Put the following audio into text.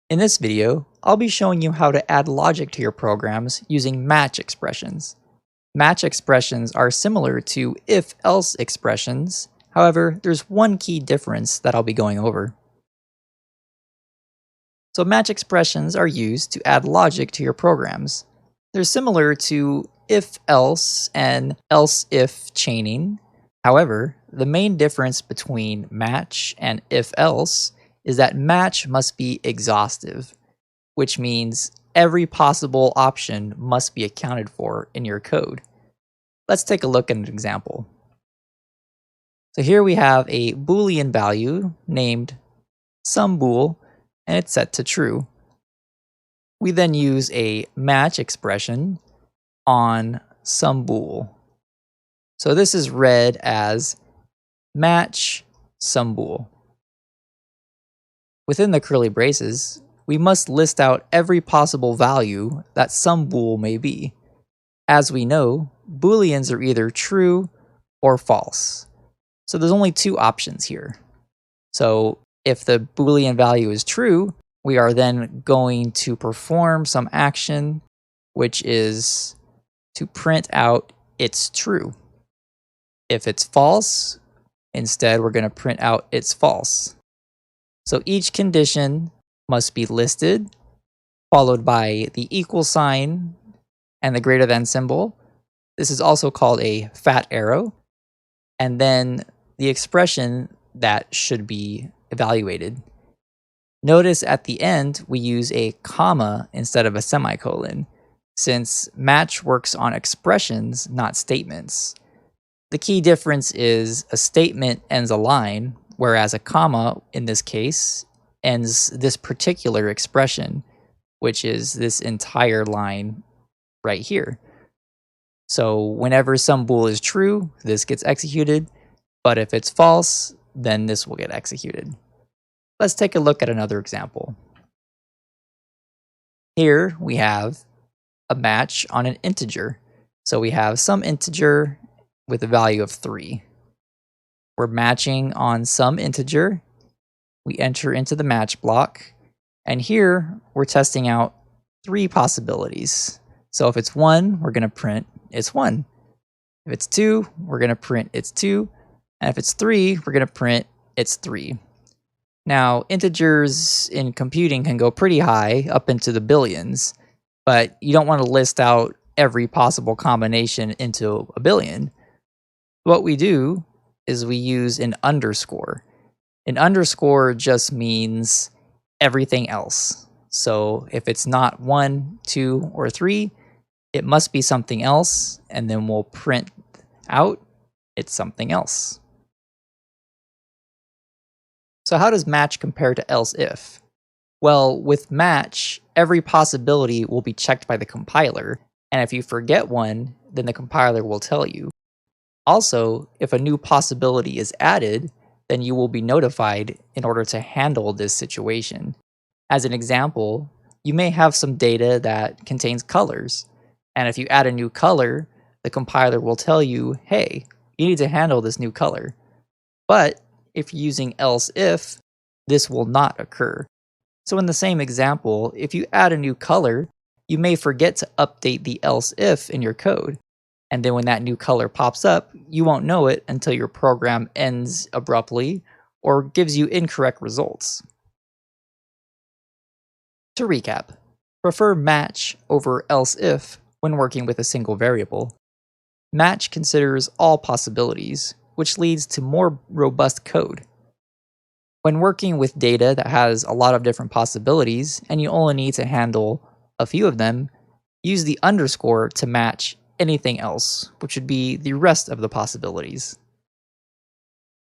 In this video, I'll be showing you how to add logic to your programs using match expressions. Match expressions are similar to if-else expressions, however, there's one key difference that I'll be going over. So match expressions are used to add logic to your programs. They're similar to if-else and else-if chaining. However, the main difference between match and if-else is that match must be exhaustive, which means every possible option must be accounted for in your code. Let's take a look at an example. So here we have a Boolean value named SumBool, and it's set to true. We then use a match expression on SumBool. So this is read as match SumBool. Within the curly braces, we must list out every possible value that SumBool may be. As we know, Booleans are either true or false. So there's only two options here. So if the Boolean value is true, we are then going to perform some action, which is to print out it's true. If it's false, instead we're going to print out it's false. So each condition must be listed, followed by the equal sign and the greater than symbol. This is also called a fat arrow. And then the expression that should be evaluated. Notice at the end, we use a comma instead of a semicolon, since match works on expressions, not statements. The key difference is a statement ends a line, whereas a comma, in this case, ends this particular expression, which is this entire line right here. So whenever SumBool is true, this gets executed, but if it's false, then this will get executed. Let's take a look at another example. Here we have a match on an integer. So we have some integer with a value of 3. We're matching on some integer. We enter into the match block, and here we're testing out 3 possibilities. So if it's 1, we're going to print it's 1. If it's 2, we're going to print it's 2. And if it's 3, we're going to print it's 3. Now, integers in computing can go pretty high, up into the billions, but you don't want to list out every possible combination into a billion. What we do is we use an underscore. An underscore just means everything else. So if it's not 1, 2, or 3, it must be something else, and then we'll print out it's something else. So how does match compare to else if? Well, with match, every possibility will be checked by the compiler, and if you forget one, then the compiler will tell you. Also, if a new possibility is added, then you will be notified in order to handle this situation. As an example, you may have some data that contains colors, and if you add a new color, the compiler will tell you, hey, you need to handle this new color. But if you're using else if, this will not occur. So in the same example, if you add a new color, you may forget to update the else if in your code. And then when that new color pops up, you won't know it until your program ends abruptly or gives you incorrect results. To recap, prefer match over else if when working with a single variable. Match considers all possibilities, which leads to more robust code. When working with data that has a lot of different possibilities and you only need to handle a few of them, use the underscore to match anything else, which would be the rest of the possibilities.